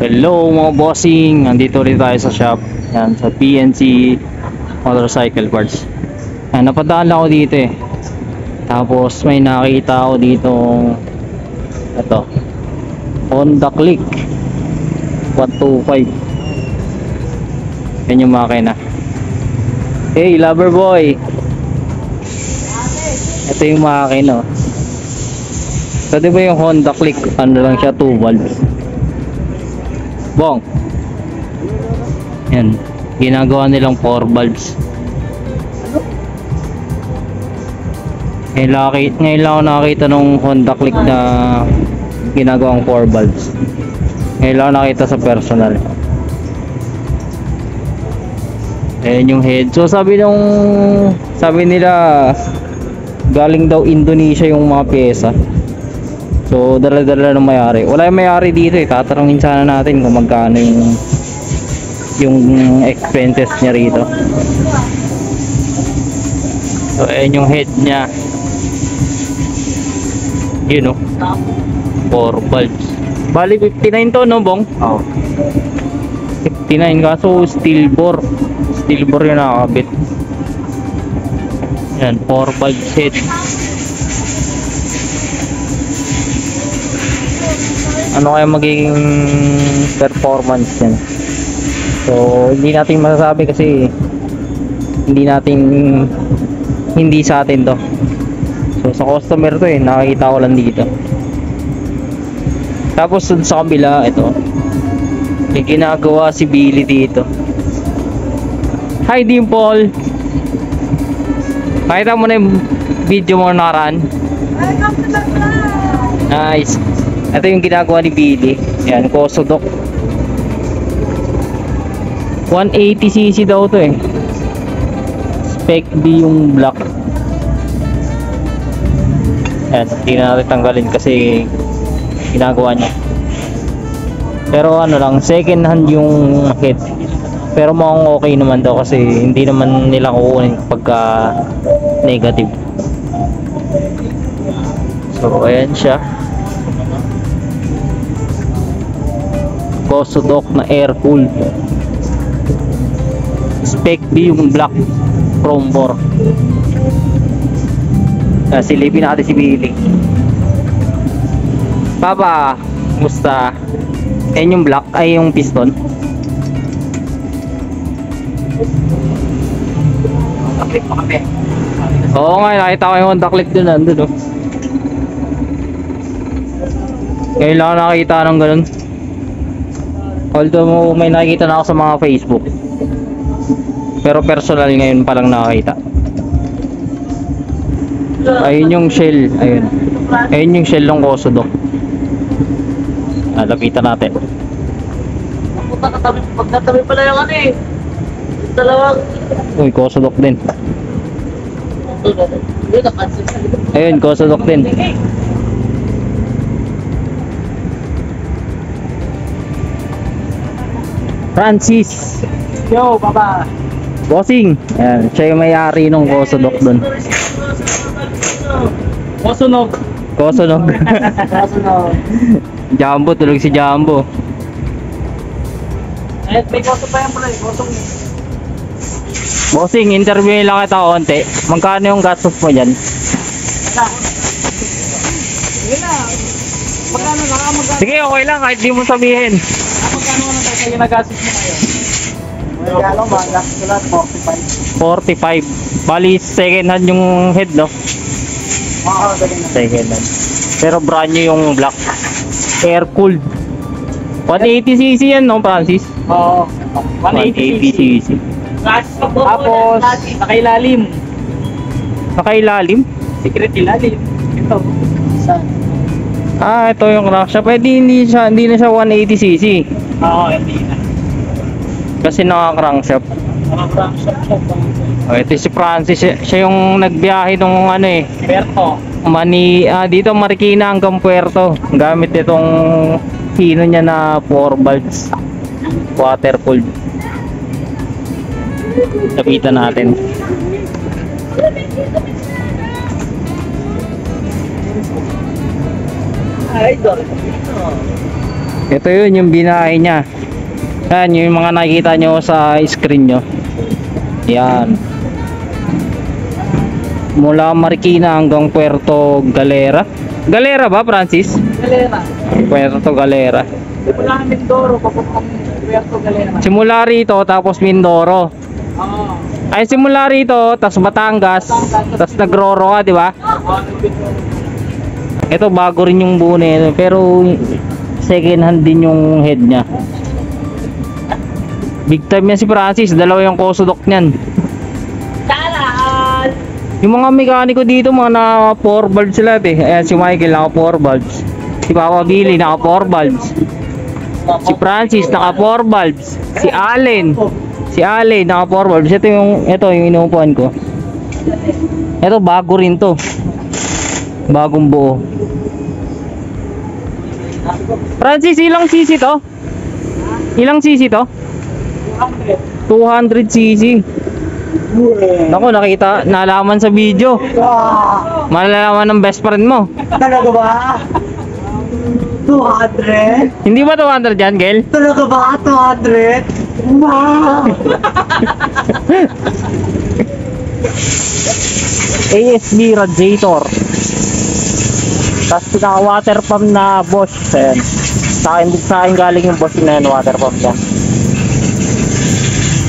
Hello mga bossing, nandito rin tayo sa shop. Yan, sa PNC Motorcycle Parts. Yan, napadaan lang ako dito eh. Tapos may nakita ako dito, ito, Honda Click 125. Yan yung makina. Hey lover boy, ito yung makina. So diba yung Honda Click, ano lang siya, 2 valves. Bong. Yan, ginagawa nilang 4 valves. Ngayon lang ako nakakita nung Honda Click na ginagawang 4 valves. Ngayon lang ako nakita sa personal. Ayan yung head. So sabi nila galing daw Indonesia yung mga pyesa. So dala-dala ng may-ari. Wala yung may-ari dito eh. Tatanungin sana natin kung magkano yung expenses niya rito. So ayan yung head niya. Yun o, 4 valves. Bali 59 to no bong? Oo. 59 kaso steel bore yung nakakabit. Yan, 4 valves head. Ano kaya magiging performance yan? So hindi natin masasabi kasi hindi sa atin to. So sa customer to eh, nakikita ko lang dito. Tapos sa kabila, ito may ginagawa si Billy dito. Hi Dimple, nakita mo na yung video mo nakaraan? Nice. Ito yung ginagawa ni Billy. Yan, Kosodok 180cc daw to eh. Spec B yung black. Yan, hindi na natin tanggalin kasi ginagawa niya. Pero ano lang, second hand yung head. Pero mukhang okay naman daw kasi hindi naman nila kukunin pagka negative. So ayan siya, Kosodok na air cooled. Spec B yung black, chrome bore. Silipin natin si Billy. Papa, musta? Ayan yung black, ay yung piston. Click pa kami. Oo nga, nakita ko yung Honda Click dun, nandun oh. Ngayon lang nakita ng ganun. Although may nakikita na ako sa mga Facebook, pero personal ngayon pa lang nakakita. Ayun yung shell, ayun yung shell ng Kosodok. Lapitan natin. Pag natabi pala yung ano eh, dalawang. Uy, Kosodok din. Ayun, Kosodok din. Francis. Yo, baba. Bossing. Ayan, siya yung may-ari nung Kosodok dun. Kosodok. Kosodok. Jumbo, tulog si Jumbo. Eh, may koso pa yan pala eh, kosong. Bossing, interview lang kita konti. Magkano yung gastos mo dyan? Sige na. Magkano na? Sige, okay lang kahit di mo sabihin. Magkano na tayo sa ginagastos mo ngayon? Magkano ba? Gastos ko lang 45. 45. Bali, second hand yung head, no? Oo, galing na. Second hand. Pero brand new yung black. Air cooled. 180cc yan, no, Francis? Oo. 180cc. Tapos, nakailalim. Nakailalim? Secret ilalim. Ito. Ah, ito yung crankshaft. Pwede hindi na siya 180cc. Oo, hindi na. Kasi naka-crankshaft. Naka-crankshaft siya. Oh, ito si Francis, siya yung nagbiyahe nung ano eh. Puerto. Dito Marikina hanggang Puerto. Gamit itong hino niya na 4 valves. Water cooled. Lapitan natin. Idol. Ito yun yung binahe niya. Yan yung mga nakikita nyo sa screen nyo. Yan. Mula Marikina hanggang Puerto Galera. Galera ba, Francis? Galera. Puerto Galera. Simula Mindoro, papuntang Puerto Galera. Simula rito, tapos Mindoro. Oo. Ay, simula rito, tapos Batangas, tapos Nagroro ka, di ba? Ito, bago rin yung buo nito, pero second hand din yung head niya. Big time yan si Francis, dalawa yung kusudok niyan. Talaan! Yung mga mekaniko dito, mga na 4 valves sila eh. Ayan, si Michael naka 4 valves. Si Papa Billy naka 4 valves. Si Francis naka 4 valves. Si Allen naka 4 valves. Ito yung inuupuan ko. Ito bago rin to. Bagong buo. Francis, ilang cc to? Ilang cc to? 200 cc. Naku, nalaman sa video. Malalaman ng best friend mo. Talaga ba? 200? Hindi ba 200 yan, Gel? Talaga ba? 200? Wow! ASB radiator. Tapos pinaka water pump na Bosch. Ayan. Sa akin galing yung Bosch na yan, water pump niya.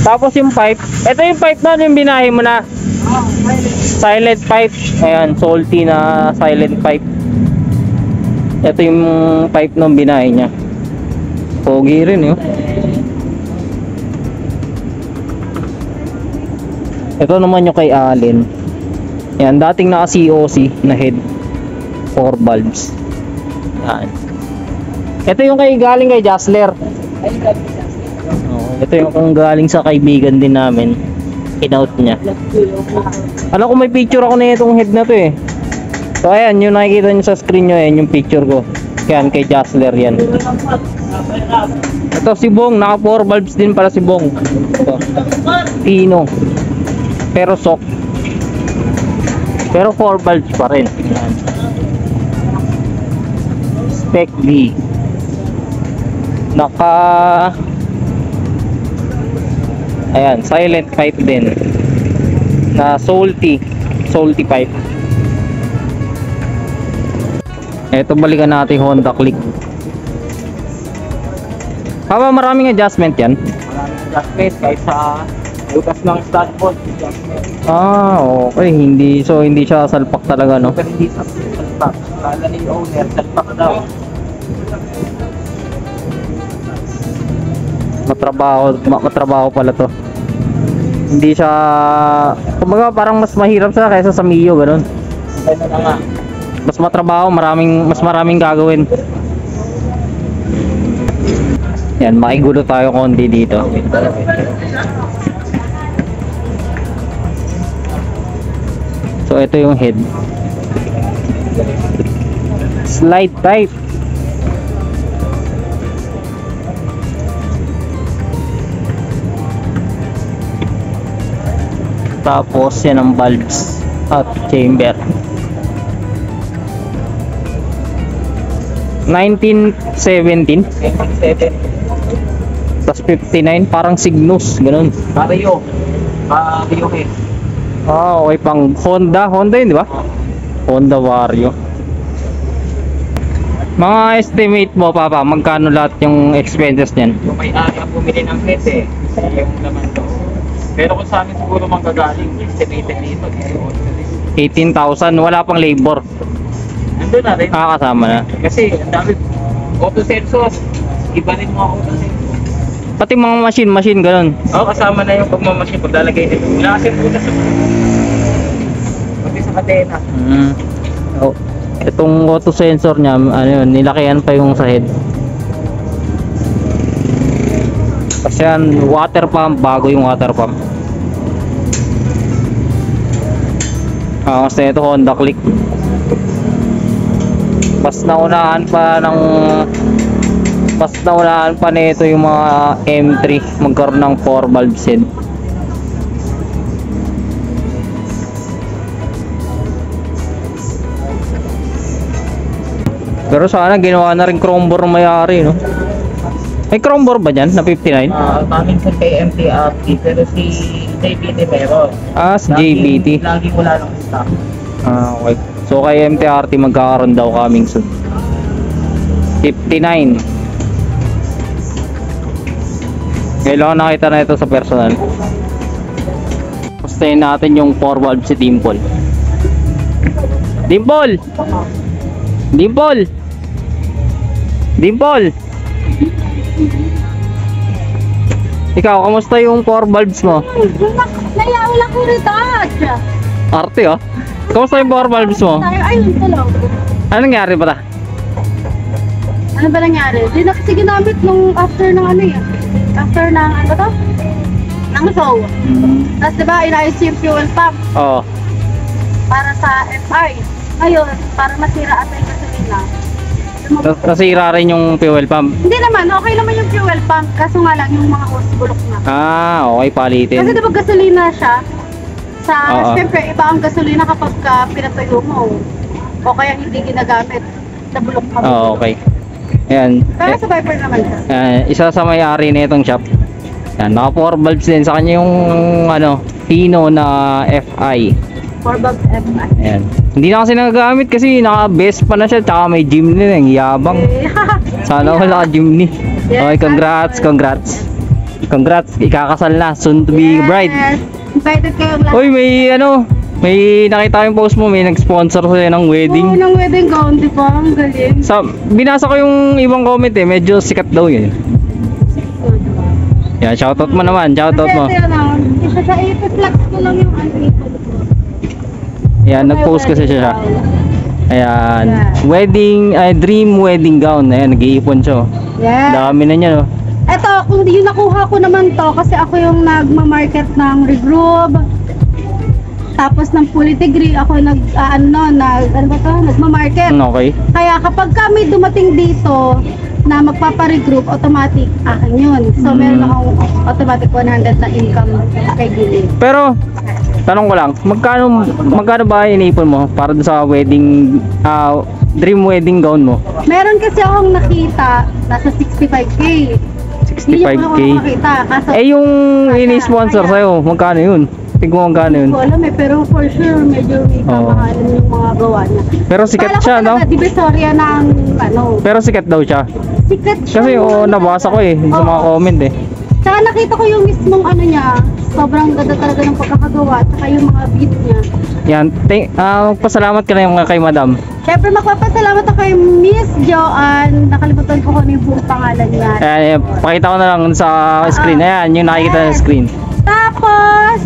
Tapos yung pipe, ito yung pipe na yung binahe mo na silent pipe. Ayan, salty na silent pipe. Ito yung pipe nung binahe niya. Pogi rin yun. Ito naman yung kay Allen. Ayan, dating naka COC na head 4 valves. Ayan. Ito yung galing kay Jasler. Ito yung kung galing sa kaibigan din namin. In-out niya. Alam ko may picture ako na itong head na to eh. So ayan, yung nakikita nyo sa screen nyo, ayan yung picture ko. Yan, kay Jasler yan. Ito si Bong, naka 4 valves din pala si Bong. Ito. Pino. Pero sok. Pero 4 valves pa rin. Ayan. Spec V. Naka... Ayan, silent pipe din. Na salty pipe. Ito, balikan natin Honda Click. Papa, maraming adjustment yan? Maraming adjustment kahit sa lukas ng standboard. Okay, hindi siya salpak talaga, no? Pero hindi sa salpak. Kala ni owner, salpak daw. Matrabaho pala to. Hindi siya, kumbaga parang mas mahirap siya kaysa sa Mio, ganun. Ano na nga. Mas matrabaho, mas maraming gagawin. Yan, makigulo tayo konti dito. So ito yung head. Slide type. Tapos yan ang valves at chamber. 1917. Tapos 59, parang Cygnus, ganun. Vario. Vario head. Okay, pang Honda yun, di ba? Honda Vario. Mga estimate mo, Papa, magkano lahat yung expenses niyan? Kung may ari ang bumili ng head yung laman to. Pero kung sa amin siguro manggagaling, estimated dito. 18,000, wala pang labor. Nandun na rin. Kasama na. Kasi ang dami auto sensors. Iba rin mga auto sensors. Pati mga machine ganun. Kasama na yung pagmamachine. Paglalagay din. Wala kasi po na pati sa kadena. Itong auto sensor niya, nilakihan pa yung sa head. Kasi yan, water pump, bago yung water pump. Kasi ito Honda Click. Mas naunahan pa nito yung mga M3 magkaroon ng 4 valve head. Pero sana ginawa na rin chrome bore may-ari, no? May chrome bar ba dyan na 59? Paminsan kay MTRT, pero si JBT meron. Ah, si JBT. Lagi wala lang stock. Ah, okay. So kay MTRT magkakaroon daw coming soon. 59. Kailangan nakita na ito sa personal. Pustahin natin yung 4 valve si Dimple. Dimple! Dimple! Dimple! Ikaw, kamusta yung 4 valves mo? Wala ko rito. Arte oh. Kamusta yung 4 valves mo? Ayun, tulog. Ano nangyari ba ta? Ano ba nangyari? Di na kasi ginamit nung after ng ano yan. After ng ano to? Ng show. Tapos diba, inayos yung fuel pump Oo. para sa FI. Ngayon, para masira ata yung gasolina. Nasira rin yung fuel pump. Hindi naman, okay naman yung fuel pump. Kaso nga lang yung mga hose bulok na. Ah, okay, palitin. Kasi diba gasolina siya? Sa, Oo. siyempre, iba ang gasolina kapag pinatuyo mo. O kaya hindi ginagamit. Nabulok ka. Oo, okay. Ayan. Pero sa Viper naman siya. Isa sa may-ari na itong shop. Yan, naka 4 valves din sa kanya yung ano, Hino na FI. 4 bulbs FI. Ayan. Hindi na kasi nagagamit kasi naka-best pa na siya, tsaka may Jimny na, ang yabang. Sana wala ka Jimny. Okay, congrats, congrats. Congrats, ikakasal na, soon to be bride. Invited kayong lahat. Uy, may ano, may nakita yung post mo, may nag-sponsor sa'yo ng wedding. Oo, ng wedding gown, di ba? Ang galing. Binasa ko yung ibang comment eh, medyo sikat daw yun. Yan, shoutout mo naman, shoutout mo. Kasi ano, isa sa i-flex ko lang yung ano ito. Yan, nag-post kasi siya. Ayan, wedding, dream wedding gown. Ayan, nag-iipon siya. Yeah. Dami na niya, no? Eto, kung yung nakuha ko naman to, kasi ako yung nagma-market ng Regroove. Tapos ng Degree, ako ano ba to? Nagma-market. Okay. Kaya kapag kami dumating dito na magpapa-regroup, automatic akin yun. So meron akong automatic 100 na income kay Gili. Pero, tanong ko lang, magkano ba inipon mo para sa wedding, dream wedding gown mo? Meron kasi akong nakita, nasa 65k. Hindi ko 65k. makita. Kaso, Yung ini-sponsor sa'yo, magkano yun? Tingnan mo magkano yun. hindi ko alam pero for sure medyo may kamahalan yung mga gawa niya. Pero sikat Kala ko siya, no? talaga, Divisoria ng ano. Pero sikat daw siya. Sikat siya. Kasi nabasa ko sa mga comment eh. Tsaka nakita ko yung mismong ano niya, sobrang ganda talaga ng pagkakagawa, tsaka yung mga beat niya. Yan, magpasalamat ka na yung kay madam. Siyempre magpapasalamat ako kay Miss Joanne, nakalimutan ko kung ano yung buong pangalan niya. Ayan, pakita ko na lang sa screen. Ayan, yung nakikita sa screen. Tapos,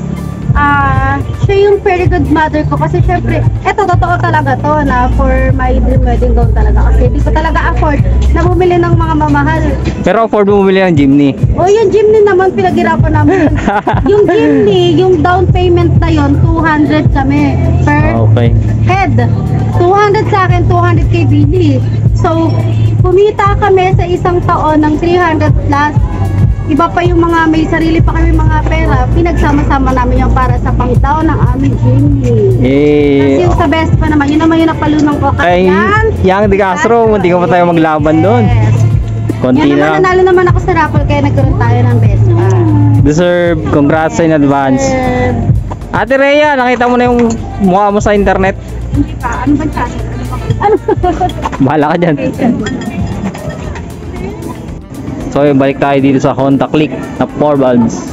siya yung very good mother ko kasi syempre, eto totoo talaga to na for my dream wedding gown talaga kasi hindi ko talaga afford na bumili ng mga mamahal. Pero afford mo bumili ng Jimny. O yung Jimny naman pinaghirapan namin. Yung Jimny, yung down payment na yon 200 kami per Okay. head. 200 sa akin, 200 kay Billy. So, kumita kami sa isang taon ng 300 plus. Iba pa yung mga may sarili pa kami mga pera, pinagsama-sama namin yung para sa pang-down ng aming Jimmy. Kasi yung sa best pa naman, yun naman yung napalunong ko. Ay, Yang de Castro, hindi ko pa tayo maglaban doon. Konti Yan na. naman, nanalo naman ako sa raffle kaya nagkaroon tayo ng best pa. Deserve, congrats in advance. Ate Rhea, nakita mo na yung mukha mo sa internet? Hindi pa, ano ba channel? Ano ba? Bahala ka dyan. So balik tayo dito sa Honda Click na 4 valves.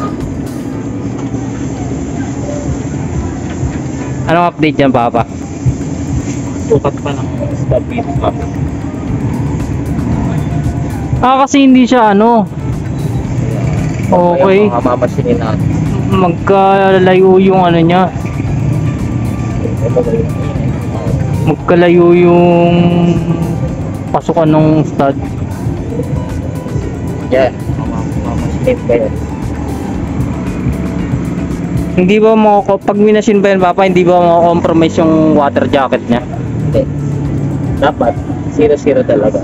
Anong update dyan, Papa? Sukat pa ng stop it. Kasi hindi siya ano. Okay. Mga mamasinin natin. Magkalayo yung ano niya. Magkalayo yung pasukan ng stud. Yan. Mamasinin ba yan? Hindi ba pag minasin ba yan, Papa, hindi ba mako-compromise yung water jacket niya? Hindi. Dapat. 0-0 talaga.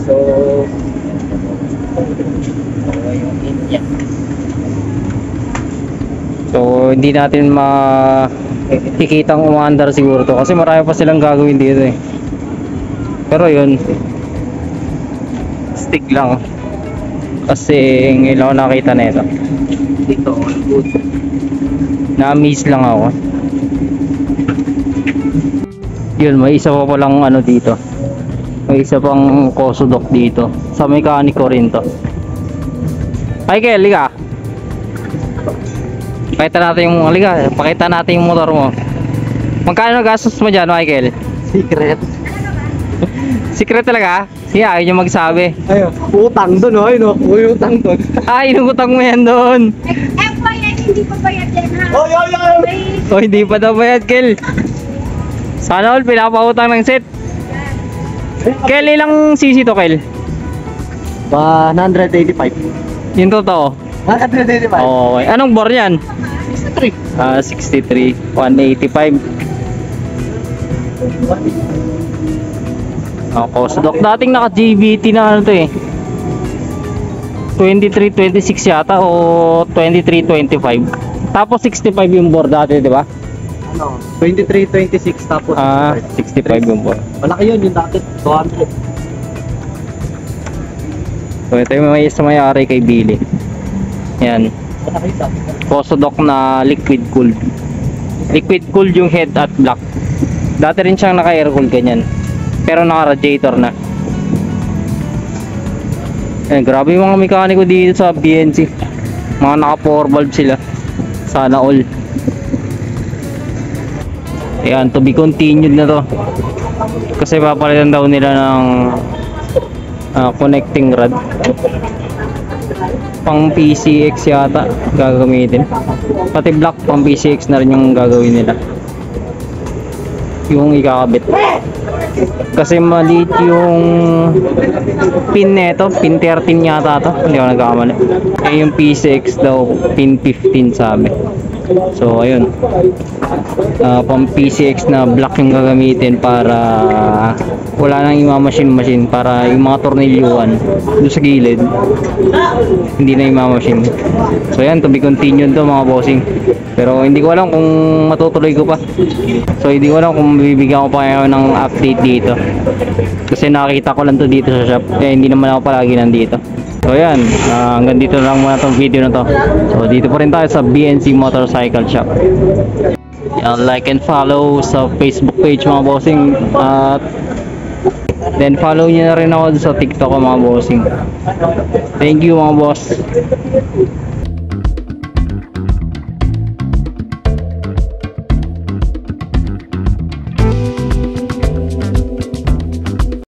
So, yung inya. So, hindi natin makikitang umaandar siguro to kasi marami pa silang gagawin dito eh. Pero yun, stick lang. Kasi ngayon ako nakita na ito. Dito, good. Na-amaze lang ako. Yun, may isa pa palang ano dito. May isa pang Kosudok dito. Sa mekaniko rin to. Michael, liga. Pakita natin yung motor mo. Magkano gastos mo dyan, Michael? Secret. Secret talaga? Siya, ayaw nyo magsabi. Ayun, utang doon, oh. Ayun, oh. Utang doon. Ay, inugutang mo yan doon. FYI, hindi pa bayad yan ha. Oh, yun. O, hindi pa daw bayad, Kel. Sana all, pinapautang ng set. Kel, ilang cc to, Kel? 185. Yung totoo. 185. Okay. Anong bore yan? 63. 63. 185. Kosudok. Dating naka GBT na ano to eh. 23-26 yata o 23-25. Tapos 65 yung bore dati, di ba? Ano? 23-26 tapos 65 yung bore. Malaki yun, yung dati 200. So ito yung may may-ari kay Billy. Yan. Malaki yun dati. Kosudok na liquid cooled. Liquid cooled yung head at block. Dati rin siyang naka air cool ganyan. Pero naka radiator na. Eh, grabe yung mga mekaniko dito sa BNC. Mga naka 4 valve sila. Sana all. Ayan, to be continued na to. Kasi papalitan daw nila ng connecting rod. Pang PCX yata gagamitin. Pati block pang PCX na rin yung gagawin nila. Yung ikakabit. Kasi maliit yung pin neto, pin 13 yata to, hindi ako nagkakamali. Eh yung PCX daw pin 15 sabi. So ayun, pang PCX na block yung gagamitin para wala nang imamachine para yung mga tornilyuan doon sa gilid hindi na imamachine. So ayan, to be continued to mga bossing. Pero hindi ko alam kung matutuloy ko pa. So hindi ko alam kung bibigyan ko pa kayo ng update dito. Kasi nakita ko lang to dito sa shop. Eh hindi naman ako palagi nandito. So ayan, hanggang dito lang muna tong video na to. So dito pa rin tayo sa BNC Motorcycle Shop. Yan, like and follow sa Facebook page mga bossing. At then follow nyo na rin ako sa TikTok mga bossing. Thank you mga boss.